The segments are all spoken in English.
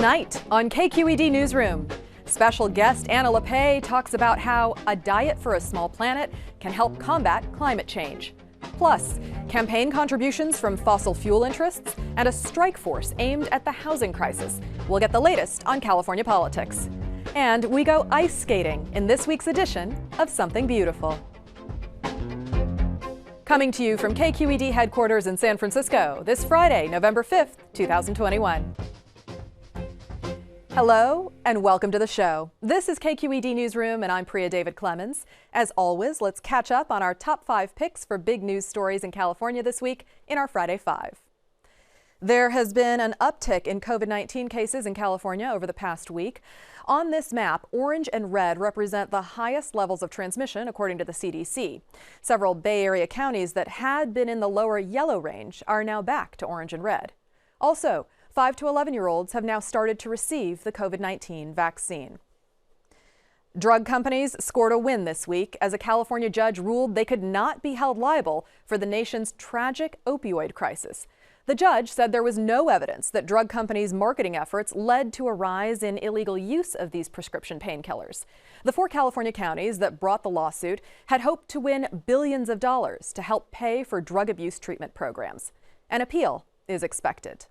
Tonight on KQED Newsroom, special guest Anna Lappé talks about how a diet for a small planet can help combat climate change. Plus, campaign contributions from fossil fuel interests and a strike force aimed at the housing crisis. We'll get the latest on California politics. And we go ice skating in this week's edition of Something Beautiful. Coming to you from KQED headquarters in San Francisco this Friday, November 5th, 2021. Hello and welcome to the show. This is KQED Newsroom and I'm Priya David Clemens. As always, let's catch up on our top 5 picks for big news stories in California this week in our Friday 5. There has been an uptick in COVID-19 cases in California over the past week. On this map, orange and red represent the highest levels of transmission according to the CDC. Several Bay Area counties that had been in the lower yellow range are now back to orange and red. Also, 5 to 11-year-olds have now started to receive the COVID-19 vaccine. Drug companies scored a win this week as a California judge ruled they could not be held liable for the nation's tragic opioid crisis. The judge said there was no evidence that drug companies' marketing efforts led to a rise in illegal use of these prescription painkillers. The 4 California counties that brought the lawsuit had hoped to win billions of dollars to help pay for drug abuse treatment programs. An appeal is expected.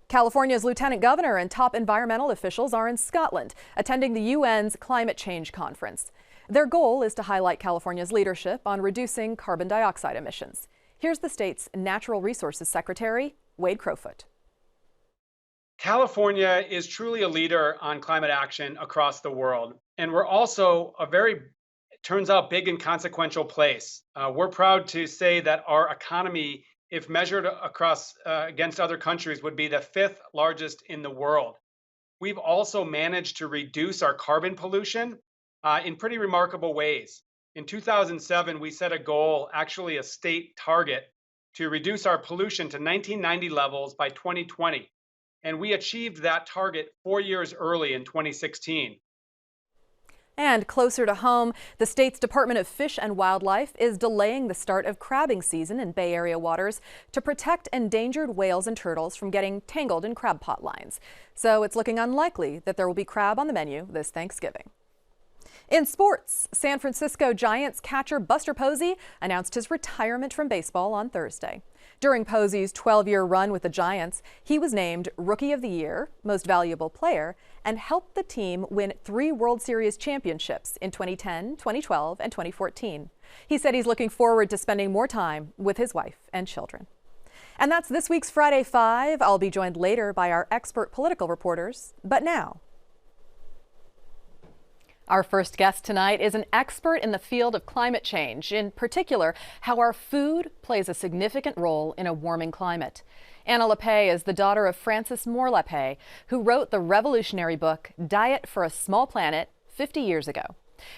California's lieutenant governor and top environmental officials are in Scotland, attending the UN's climate change conference. Their goal is to highlight California's leadership on reducing carbon dioxide emissions. Here's the state's Natural Resources Secretary, Wade Crowfoot. California is truly a leader on climate action across the world, and we're also a very, turns out, big and consequential place. We're proud to say that our economy, if measured across against other countries, would be the 5th largest in the world. We've also managed to reduce our carbon pollution in pretty remarkable ways. In 2007, we set a goal, actually a state target, to reduce our pollution to 1990 levels by 2020. And we achieved that target 4 years early in 2016. And closer to home, the state's Department of Fish and Wildlife is delaying the start of crabbing season in Bay Area waters to protect endangered whales and turtles from getting tangled in crab pot lines. So it's looking unlikely that there will be crab on the menu this Thanksgiving. In sports, San Francisco Giants catcher Buster Posey announced his retirement from baseball on Thursday. During Posey's 12-year run with the Giants, he was named Rookie of the Year, Most Valuable Player, and helped the team win 3 World Series championships in 2010, 2012, and 2014. He said he's looking forward to spending more time with his wife and children. And that's this week's Friday 5. I'll be joined later by our expert political reporters. But now, our first guest tonight is an expert in the field of climate change, in particular, how our food plays a significant role in a warming climate. Anna Lappé is the daughter of Frances Moore Lappé, who wrote the revolutionary book Diet for a Small Planet 50 years ago.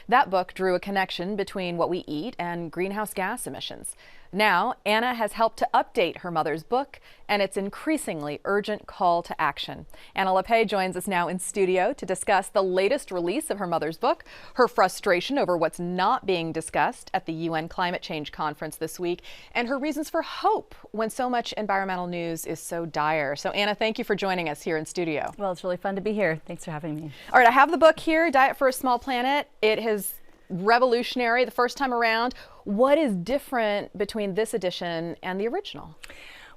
That book drew a connection between what we eat and greenhouse gas emissions. Now, Anna has helped to update her mother's book and its increasingly urgent call to action. Anna Lappé joins us now in studio to discuss the latest release of her mother's book, her frustration over what's not being discussed at the UN Climate Change Conference this week, and her reasons for hope when so much environmental news is so dire. So Anna, thank you for joining us here in studio. Well, it's really fun to be here. Thanks for having me. All right, I have the book here, Diet for a Small Planet. It has revolutionary the first time around. What is different between this edition and the original?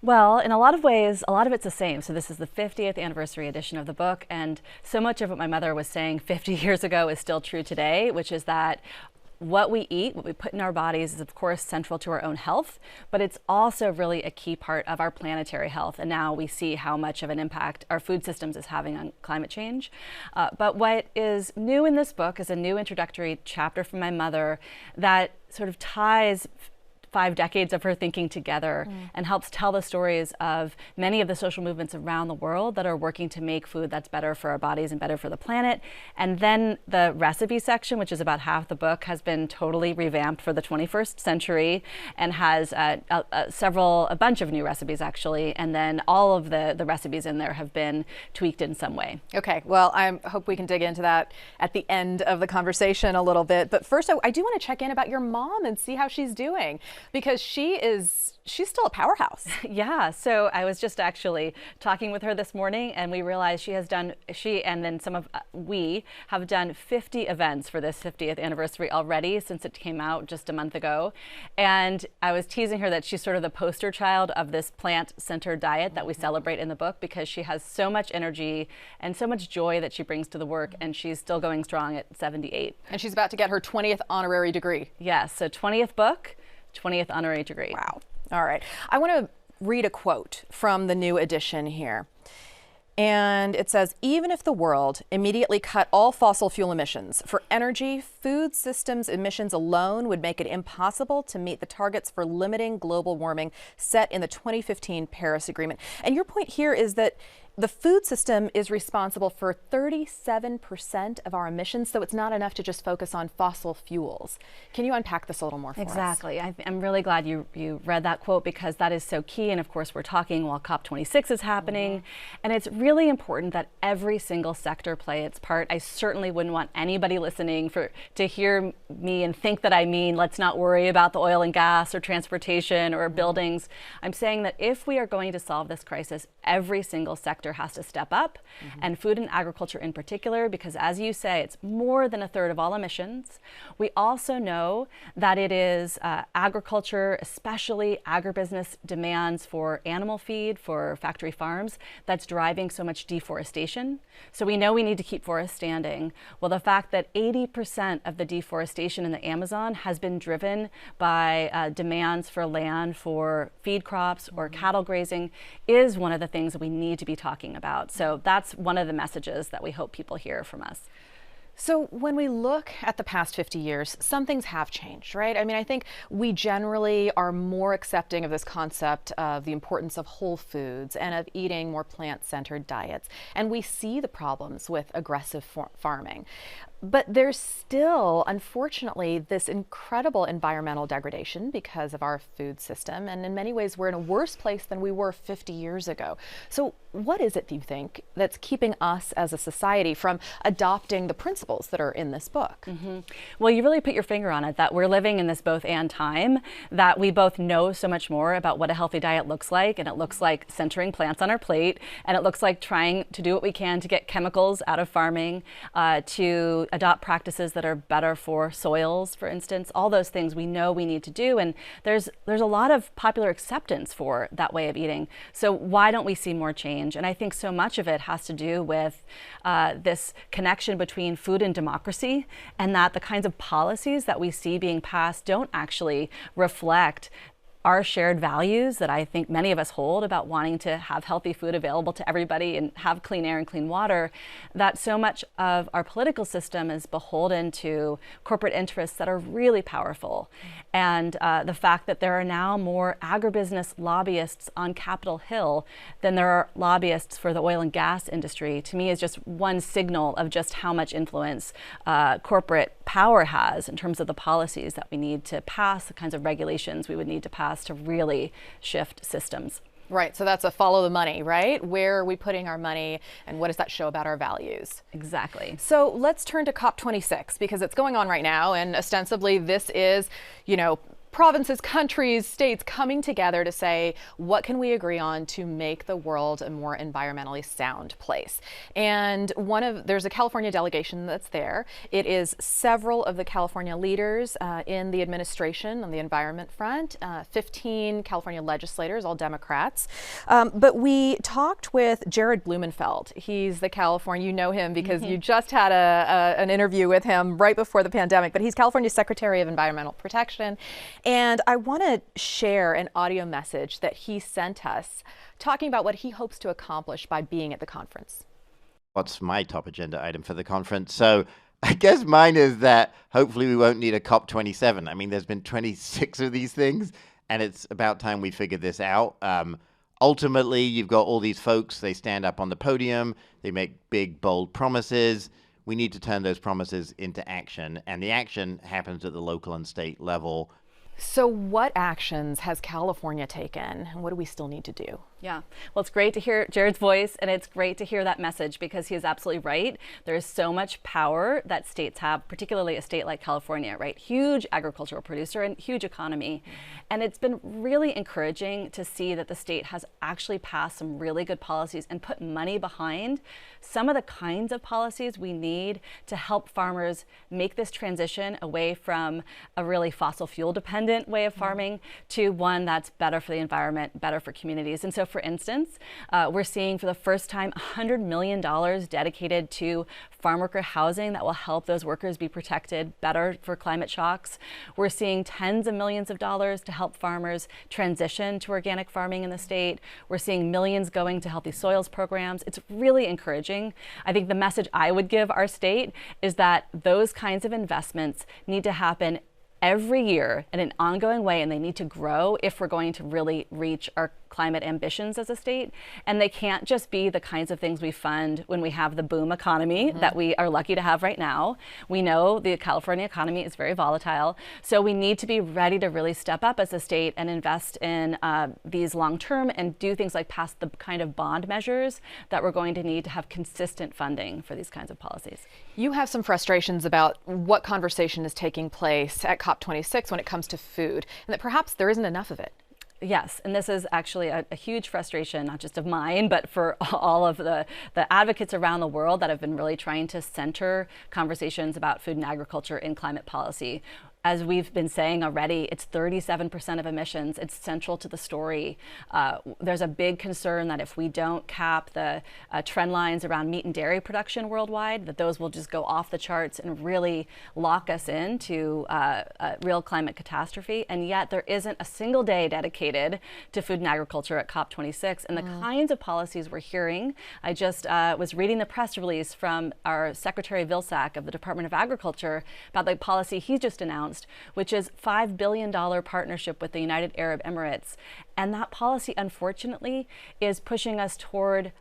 Well, in a lot of ways, a lot of it's the same. So this is the 50th anniversary edition of the book, and so much of what my mother was saying 50 years ago is still true today, which is that what we eat, what we put in our bodies is of course central to our own health, but it's also really a key part of our planetary health. And now we see how much of an impact our food systems is having on climate change. But what is new in this book is a new introductory chapter from my mother that sort of ties 5 decades of her thinking together and helps tell the stories of many of the social movements around the world that are working to make food that's better for our bodies and better for the planet. And then the recipe section, which is about half the book, has been totally revamped for the 21st century and has a bunch of new recipes actually. And then all of the recipes in there have been tweaked in some way. Okay, well, I hope we can dig into that at the end of the conversation a little bit. But first, I do want to check in about your mom and see how she's doing. because she's still a powerhouse. Yeah, so I was just actually talking with her this morning, and we realized she and then we have done 50 events for this 50th anniversary already since it came out just a month ago. And I was teasing her that she's sort of the poster child of this plant-centered diet that we celebrate in the book, because she has so much energy and so much joy that she brings to the work, and she's still going strong at 78. And she's about to get her 20th honorary degree. Yes, so 20th book, 20th honorary degree. Wow. All right. I want to read a quote from the new edition here. And it says, even if the world immediately cut all fossil fuel emissions for energy, food systems emissions alone would make it impossible to meet the targets for limiting global warming set in the 2015 Paris Agreement. And your point here is that the food system is responsible for 37% of our emissions, so it's not enough to just focus on fossil fuels. Can you unpack this a little more for us? Exactly. I'm really glad you read that quote, because that is so key. And of course, we're talking while COP26 is happening. And it's really important that every single sector play its part. I certainly wouldn't want anybody listening to hear me and think that I mean, let's not worry about the oil and gas or transportation or buildings. I'm saying that if we are going to solve this crisis, every single sector has to step up, and food and agriculture in particular, because as you say, it's more than a third of all emissions. We also know that it is agriculture, especially agribusiness demands for animal feed, for factory farms, that's driving so much deforestation. So we know we need to keep forests standing. Well, the fact that 80% of the deforestation in the Amazon has been driven by demands for land for feed crops or cattle grazing is one of the things that we need to be talking about. So that's one of the messages that we hope people hear from us. So when we look at the past 50 years, some things have changed, right? I mean, I think we generally are more accepting of this concept of the importance of whole foods and of eating more plant-centered diets. And we see the problems with aggressive farming. But there's still, unfortunately, this incredible environmental degradation because of our food system. And in many ways, we're in a worse place than we were 50 years ago. So what is it, do you think, that's keeping us as a society from adopting the principles that are in this book? Well, you really put your finger on it, that we're living in this both and time, that we both know so much more about what a healthy diet looks like, and it looks like centering plants on our plate, and it looks like trying to do what we can to get chemicals out of farming, to adopt practices that are better for soils, for instance. All those things we know we need to do, and there's a lot of popular acceptance for that way of eating. So why don't we see more change? And I think so much of it has to do with this connection between food and democracy, and that the kinds of policies that we see being passed don't actually reflect our shared values that I think many of us hold about wanting to have healthy food available to everybody and have clean air and clean water, that so much of our political system is beholden to corporate interests that are really powerful. And the fact that there are now more agribusiness lobbyists on Capitol Hill than there are lobbyists for the oil and gas industry, to me is just one signal of just how much influence corporate power has in terms of the policies that we need to pass, the kinds of regulations we would need to pass to really shift systems. Right, so that's a follow the money, right? Where are we putting our money, and what does that show about our values? Exactly. So let's turn to COP26, because it's going on right now, and ostensibly this is, provinces, countries, states coming together to say, what can we agree on to make the world a more environmentally sound place? And there's a California delegation that's there. It is several of the California leaders in the administration on the environment front, 15 California legislators, all Democrats. But we talked with Jared Blumenfeld. He's the California, you know him because you just had an interview with him right before the pandemic, but he's California's Secretary of Environmental Protection. And I want to share an audio message that he sent us talking about what he hopes to accomplish by being at the conference. What's my top agenda item for the conference? So I guess mine is that hopefully we won't need a COP27. I mean, there's been 26 of these things, and it's about time we figured this out. Ultimately, you've got all these folks, they stand up on the podium, they make big, bold promises. We need to turn those promises into action, and the action happens at the local and state level. So what actions has California taken, and what do we still need to do? Yeah, well, it's great to hear Jared's voice, and it's great to hear that message, because he is absolutely right. There is so much power that states have, particularly a state like California, right? Huge agricultural producer and huge economy. And it's been really encouraging to see that the state has actually passed some really good policies and put money behind some of the kinds of policies we need to help farmers make this transition away from a really fossil fuel dependent way of farming to one that's better for the environment, better for communities. And so, for instance, we're seeing for the first time $100 million dedicated to farm worker housing that will help those workers be protected better for climate shocks. We're seeing tens of millions of dollars to help farmers transition to organic farming in the state. We're seeing millions going to healthy soils programs. It's really encouraging. I think the message I would give our state is that those kinds of investments need to happen every year in an ongoing way, and they need to grow if we're going to really reach our climate ambitions as a state. And they can't just be the kinds of things we fund when we have the boom economy that we are lucky to have right now. We know the California economy is very volatile, so we need to be ready to really step up as a state and invest in these long-term and do things like pass the kind of bond measures that we're going to need to have consistent funding for these kinds of policies. You have some frustrations about what conversation is taking place at COP26 when it comes to food, and that perhaps there isn't enough of it. Yes, and this is actually a huge frustration, not just of mine, but for all of the advocates around the world that have been really trying to center conversations about food and agriculture in climate policy. As we've been saying already, it's 37% of emissions. It's central to the story. There's a big concern that if we don't cap the trend lines around meat and dairy production worldwide, that those will just go off the charts and really lock us into a real climate catastrophe. And yet there isn't a single day dedicated to food and agriculture at COP26. And the kinds of policies we're hearing, I just was reading the press release from our Secretary Vilsack of the Department of Agriculture about the policy he just announced, which is $5 billion partnership with the United Arab Emirates. And that policy, unfortunately, is pushing us toward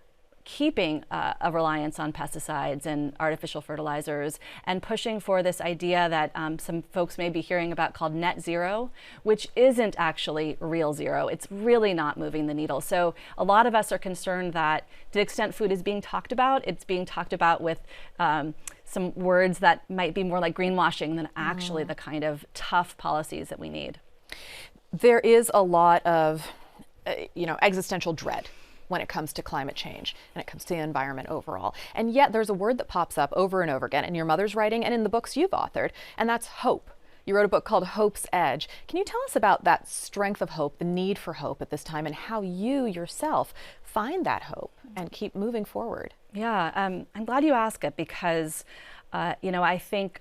keeping a reliance on pesticides and artificial fertilizers, and pushing for this idea that some folks may be hearing about called net zero, which isn't actually real zero. It's really not moving the needle. So a lot of us are concerned that to the extent food is being talked about, it's being talked about with some words that might be more like greenwashing than actually the kind of tough policies that we need. There is a lot of existential dread when it comes to climate change and it comes to the environment overall. And yet there's a word that pops up over and over again in your mother's writing and in the books you've authored, and that's hope. You wrote a book called Hope's Edge. Can you tell us about that strength of hope, the need for hope at this time, and how you yourself find that hope and keep moving forward? Yeah, I'm glad you asked it, because I think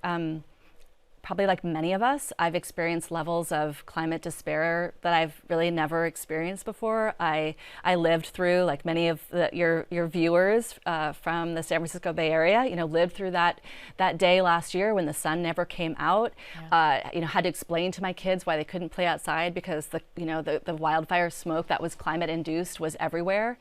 probably like many of us, I've experienced levels of climate despair that I've really never experienced before. I lived through, like many of your viewers from the San Francisco Bay Area, lived through that day last year when the sun never came out. Yeah. Had to explain to my kids why they couldn't play outside because the wildfire smoke that was climate induced was everywhere.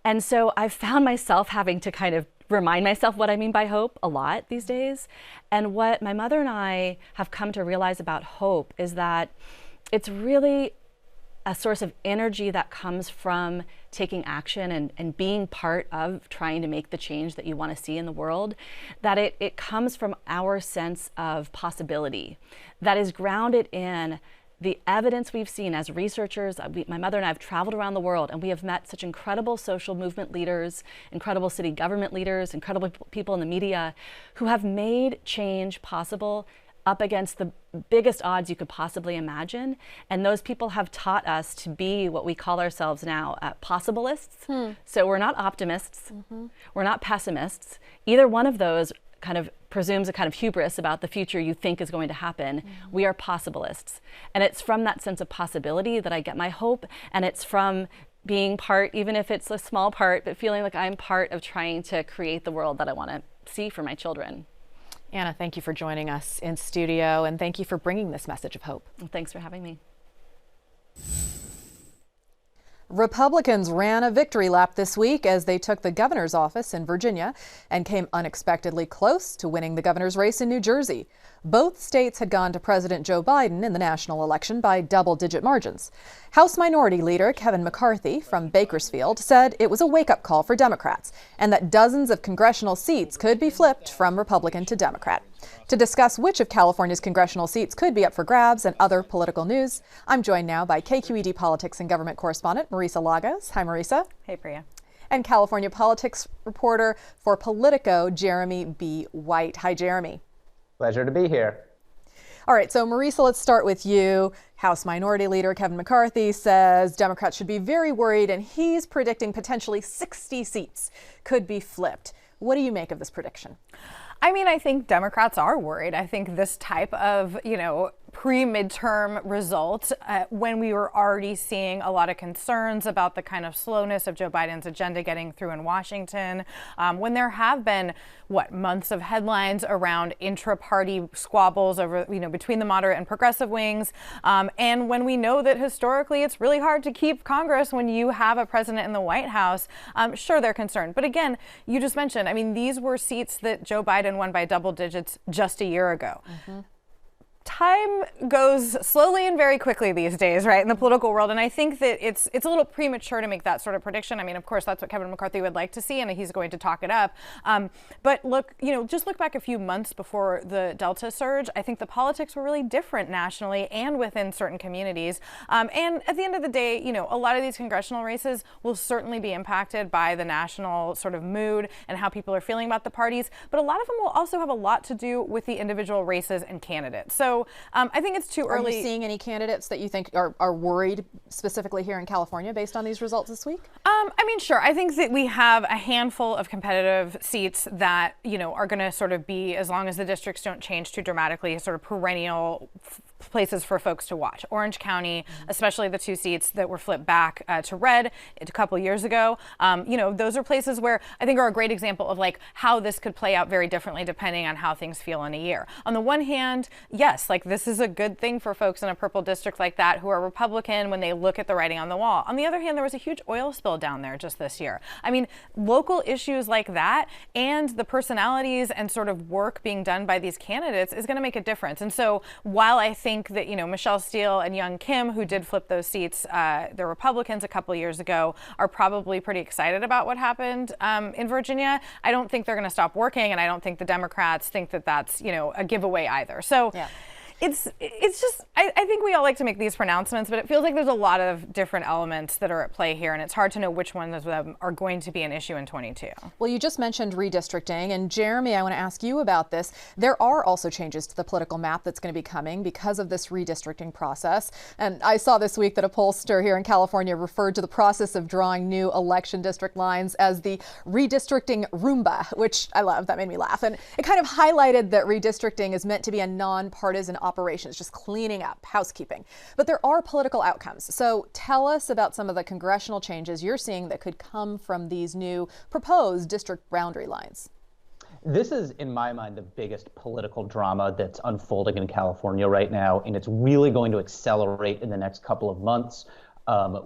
And so I found myself having to kind of remind myself what I mean by hope a lot these days. And what my mother and I have come to realize about hope is that it's really a source of energy that comes from taking action and being part of trying to make the change that you want to see in the world, that it comes from our sense of possibility that is grounded in the evidence we've seen as researchers. My mother and I have traveled around the world, and we have met such incredible social movement leaders, incredible city government leaders, incredible people in the media who have made change possible up against the biggest odds you could possibly imagine. And those people have taught us to be what we call ourselves now, possibilists. So we're not optimists, we're not pessimists. Either one of those kind of presumes a kind of hubris about the future you think is going to happen. We are possibilists. And it's from that sense of possibility that I get my hope, and it's from being part, even if it's a small part, but feeling like I'm part of trying to create the world that I want to see for my children. Anna, thank you for joining us in studio, and thank you for bringing this message of hope. Well, thanks for having me. Republicans ran a victory lap this week as they took the governor's office in Virginia and came unexpectedly close to winning the governor's race in New Jersey. Both states had gone to President Joe Biden in the national election by double-digit margins. House Minority Leader Kevin McCarthy from Bakersfield said it was a wake-up call for Democrats and that dozens of congressional seats could be flipped from Republican to Democrat. To discuss which of California's congressional seats could be up for grabs and other political news, I'm joined now by KQED politics and government correspondent Marisa Lagos. Hi, Marisa. Hey, Priya. And California politics reporter for Politico, Jeremy B. White. Hi, Jeremy. Pleasure to be here. All right, so Marisa, let's start with you. House Minority Leader Kevin McCarthy says Democrats should be very worried, and he's predicting potentially 60 seats could be flipped. What do you make of this prediction? I mean, I think Democrats are worried. I think this type of, pre-midterm result, when we were already seeing a lot of concerns about the kind of slowness of Joe Biden's agenda getting through in Washington, when there have been, months of headlines around intra-party squabbles over, between the moderate and progressive wings, and when we know that historically it's really hard to keep Congress when you have a president in the White House, sure, they're concerned. But again, you just mentioned, these were seats that Joe Biden won by double digits just a year ago. Mm-hmm. Time goes slowly and very quickly these days, right, in the political world. And I think that it's a little premature to make that sort of prediction. Of course, that's what Kevin McCarthy would like to see, and he's going to talk it up. But look, just look back a few months before the Delta surge. I think the politics were really different nationally and within certain communities. And at the end of the day, a lot of these congressional races will certainly be impacted by the national sort of mood and how people are feeling about the parties. But a lot of them will also have a lot to do with the individual races and candidates. So I think it's too early. Are you seeing any candidates that you think are worried specifically here in California based on these results this week? Sure. I think that we have a handful of competitive seats that, are going to sort of be, as long as the districts don't change too dramatically, sort of perennial places for folks to watch. Orange County, especially the two seats that were flipped back to red a couple years ago. Those are places where I think are a great example of how this could play out very differently depending on how things feel in a year. On the one hand, yes, this is a good thing for folks in a purple district like that who are Republican when they look at the writing on the wall. On the other hand, there was a huge oil spill down there just this year. Local issues like that and the personalities and sort of work being done by these candidates is going to make a difference. And so while I think that, Michelle Steele and Young Kim, who did flip those seats, the Republicans a couple years ago, are probably pretty excited about what happened in Virginia, I don't think they're going to stop working, and I don't think the Democrats think that that's, a giveaway either. So. Yeah. It's just, I think we all like to make these pronouncements, but it feels like there's a lot of different elements that are at play here, and it's hard to know which ones of them are going to be an issue in 22. Well, you just mentioned redistricting, and Jeremy, I want to ask you about this. There are also changes to the political map that's going to be coming because of this redistricting process. And I saw this week that a pollster here in California referred to the process of drawing new election district lines as the redistricting Roomba, which I love. That made me laugh. And it kind of highlighted that redistricting is meant to be a nonpartisan operations, just cleaning up, housekeeping. But there are political outcomes. So tell us about some of the congressional changes you're seeing that could come from these new proposed district boundary lines. This is, in my mind, the biggest political drama that's unfolding in California right now, and it's really going to accelerate in the next couple of months.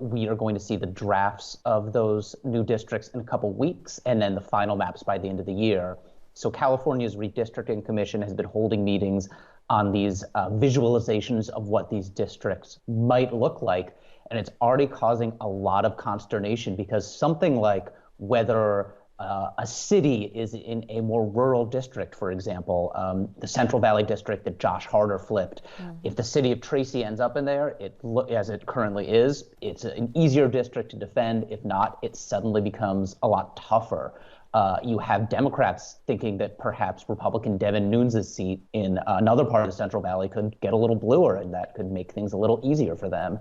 We are going to see the drafts of those new districts in a couple weeks, and then the final maps by the end of the year. So California's Redistricting Commission has been holding meetings on these visualizations of what these districts might look like. And it's already causing a lot of consternation because something like whether a city is in a more rural district, for example, the Central Valley district that Josh Harder flipped, if the city of Tracy ends up in there, as it currently is, it's an easier district to defend. If not, it suddenly becomes a lot tougher. You have Democrats thinking that perhaps Republican Devin Nunes' seat in another part of the Central Valley could get a little bluer, and that could make things a little easier for them.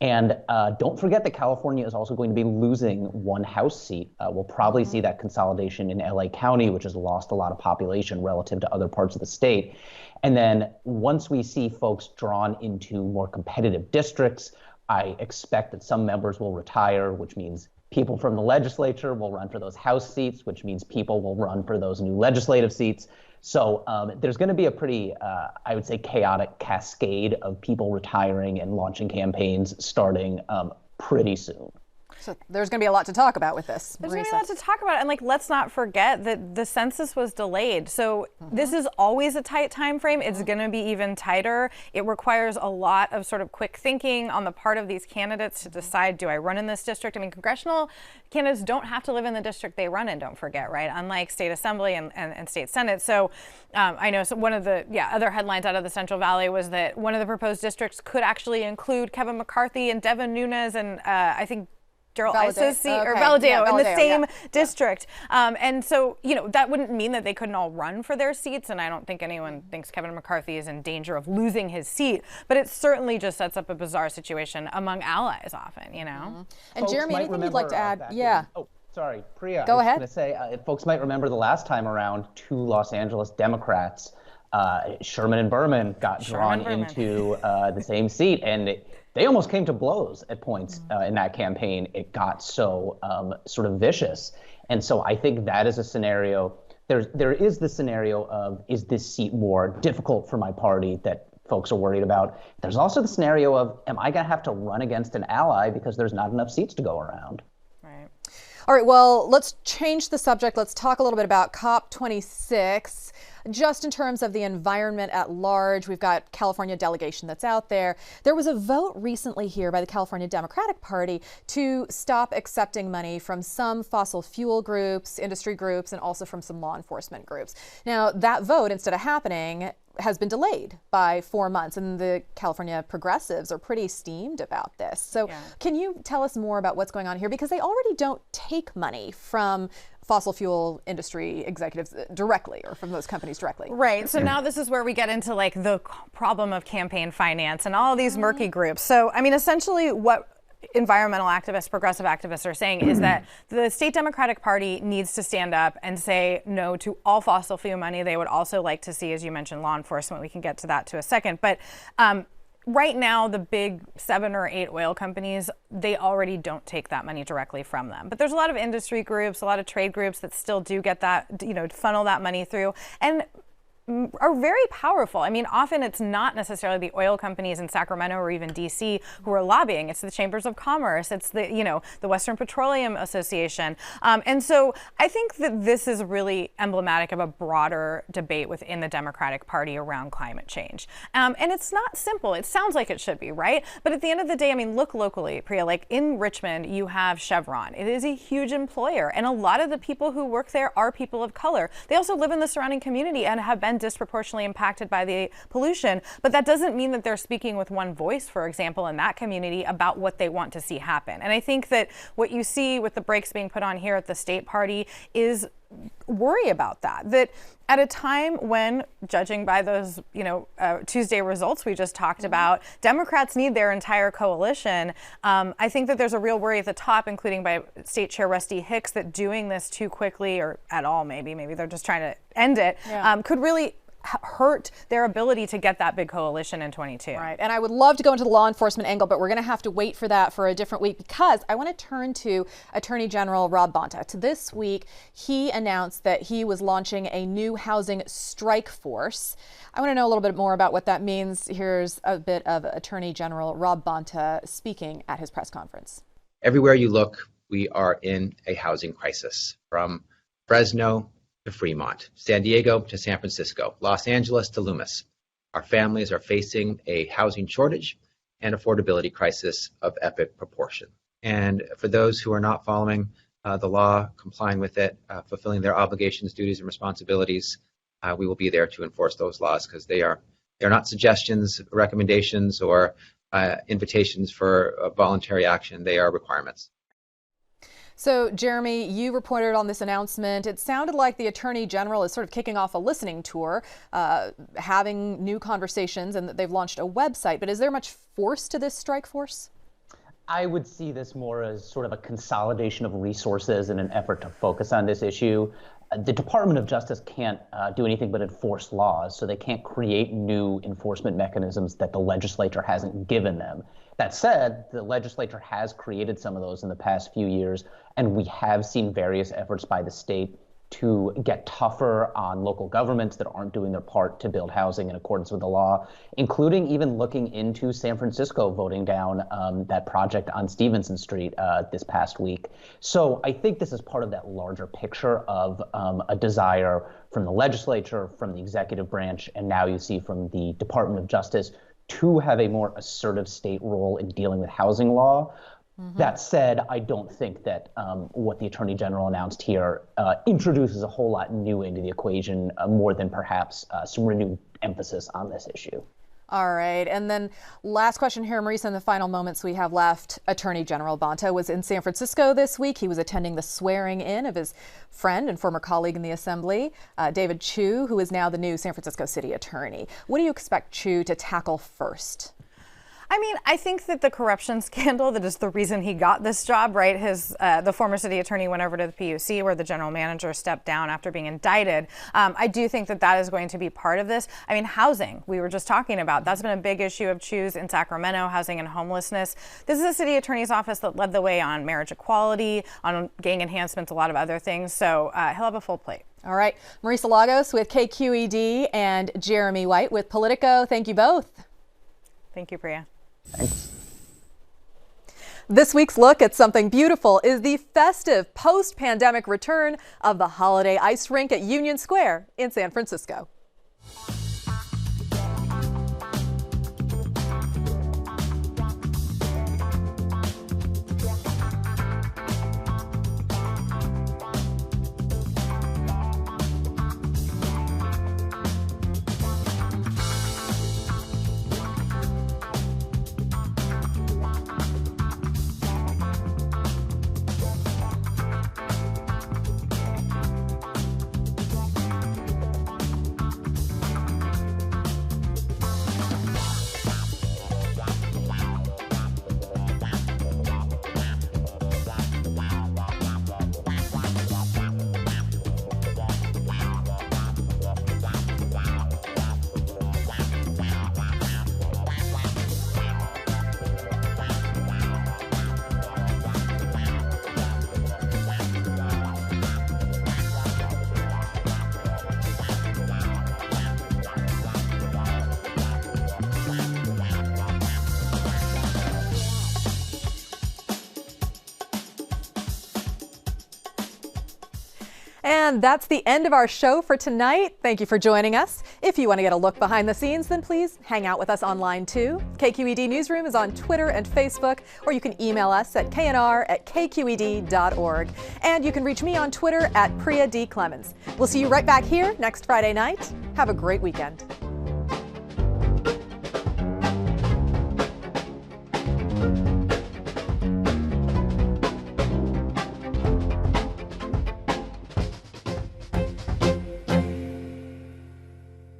And don't forget that California is also going to be losing one House seat. We'll probably see that consolidation in LA County, which has lost a lot of population relative to other parts of the state. And then once we see folks drawn into more competitive districts, I expect that some members will retire, which means people from the legislature will run for those House seats, which means people will run for those new legislative seats. So there's going to be a pretty, I would say, chaotic cascade of people retiring and launching campaigns starting pretty soon. So there's going to be a lot to talk about with this. There's going to be a lot to talk about. And like, let's not forget that the census was delayed. So this is always a tight time frame. It's going to be even tighter. It requires a lot of sort of quick thinking on the part of these candidates to decide, do I run in this district? I mean, congressional candidates don't have to live in the district they run in, don't forget, right? Unlike state assembly and state senate. So I know one of the other headlines out of the Central Valley was that one of the proposed districts could actually include Kevin McCarthy and Devin Nunes and I think Darrell Issa's seat, or Valadeo, in the same district. And so, that wouldn't mean that they couldn't all run for their seats. And I don't think anyone thinks Kevin McCarthy is in danger of losing his seat. But it certainly just sets up a bizarre situation among allies often, And folks, Jeremy, anything you'd like to add? Oh, sorry, Priya. Go ahead. I was going to say, folks might remember the last time around, 2 Los Angeles Democrats, Sherman and Berman, got drawn into the same seat. And they almost came to blows at points in that campaign. It got so sort of vicious. And so I think that is a scenario. There is the scenario of, is this seat more difficult for my party that folks are worried about? There's also the scenario of, am I going to have to run against an ally because there's not enough seats to go around? Right. All right, well, let's change the subject. Let's talk a little bit about COP26. Just in terms of the environment at large, we've got California delegation that's out there. There was a vote recently here by the California Democratic Party to stop accepting money from some fossil fuel groups, industry groups, and also from some law enforcement groups. Now, that vote, instead of happening, has been delayed by 4 months, and the California progressives are pretty steamed about this. So can you tell us more about what's going on here? Because they already don't take money from fossil fuel industry executives directly, or from those companies directly. Right. So now this is where we get into like the problem of campaign finance and all these murky groups. So, I mean, essentially what environmental activists, progressive activists are saying is that the state Democratic Party needs to stand up and say no to all fossil fuel money. They would also like to see, as you mentioned, law enforcement. We can get to that to a second. But right now, the big 7 or 8 oil companies, they already don't take that money directly from them. But there's a lot of industry groups, a lot of trade groups that still do get that, funnel that money through, and are very powerful. I mean, often it's not necessarily the oil companies in Sacramento or even DC who are lobbying. It's the chambers of commerce. It's the Western Petroleum Association. And so I think that this is really emblematic of a broader debate within the Democratic Party around climate change. And it's not simple. It sounds like it should be, right? But at the end of the day, I mean, look locally, Priya, like in Richmond, you have Chevron. It is a huge employer. And a lot of the people who work there are people of color. They also live in the surrounding community and have been disproportionately impacted by the pollution, but that doesn't mean that they're speaking with one voice, for example, in that community about what they want to see happen. And I think that what you see with the brakes being put on here at the state party is worry about that at a time when, judging by those Tuesday results we just talked about, Democrats need their entire coalition. I think that there's a real worry at the top, including by State Chair Rusty Hicks, that doing this too quickly, or at all, maybe they're just trying to end it, could really hurt their ability to get that big coalition in 22. Right. And I would love to go into the law enforcement angle, but we're going to have to wait for that for a different week, because I want to turn to Attorney General Rob Bonta. This week, he announced that he was launching a new housing strike force. I want to know a little bit more about what that means. Here's a bit of Attorney General Rob Bonta speaking at his press conference. Everywhere you look, we are in a housing crisis, from Fresno to Fremont, San Diego to San Francisco, Los Angeles to Loomis. Our families are facing a housing shortage and affordability crisis of epic proportion. And for those who are not following the law, complying with it, fulfilling their obligations, duties, and responsibilities, we will be there to enforce those laws, because they're not suggestions, recommendations, or invitations for voluntary action. They are requirements. So, Jeremy, you reported on this announcement. It sounded like the Attorney General is sort of kicking off a listening tour, having new conversations, and that they've launched a website. But is there much force to this strike force? I would see this more as sort of a consolidation of resources in an effort to focus on this issue. The Department of Justice can't do anything but enforce laws, so they can't create new enforcement mechanisms that the legislature hasn't given them. That said, the legislature has created some of those in the past few years, and we have seen various efforts by the state to get tougher on local governments that aren't doing their part to build housing in accordance with the law, including even looking into San Francisco voting down that project on Stevenson Street this past week. So I think this is part of that larger picture of a desire from the legislature, from the executive branch, and now you see from the Department of Justice to have a more assertive state role in dealing with housing law. That said, I don't think that what the Attorney General announced here introduces a whole lot new into the equation, more than perhaps some renewed emphasis on this issue. All right. And then last question here, Marisa, in the final moments we have left. Attorney General Bonta was in San Francisco this week. He was attending the swearing in of his friend and former colleague in the Assembly, David Chu, who is now the new San Francisco City Attorney. What do you expect Chu to tackle first? I mean, I think that the corruption scandal that is the reason he got this job, right? The former city attorney went over to the PUC where the general manager stepped down after being indicted. I do think that that is going to be part of this. I mean, housing, we were just talking about. That's been a big issue of Chu's in Sacramento, housing and homelessness. This is a city attorney's office that led the way on marriage equality, on gang enhancements, a lot of other things. So he'll have a full plate. All right. Marisa Lagos with KQED and Jeremy White with Politico. Thank you both. Thank you, Priya. Thanks. This week's look at something beautiful is the festive post-pandemic return of the holiday ice rink at Union Square in San Francisco. And that's the end of our show for tonight. Thank you for joining us. If you want to get a look behind the scenes, then please hang out with us online too. KQED Newsroom is on Twitter and Facebook, or you can email us at knr@kqed.org. And you can reach me on Twitter at Priya D. Clemens. We'll see you right back here next Friday night. Have a great weekend.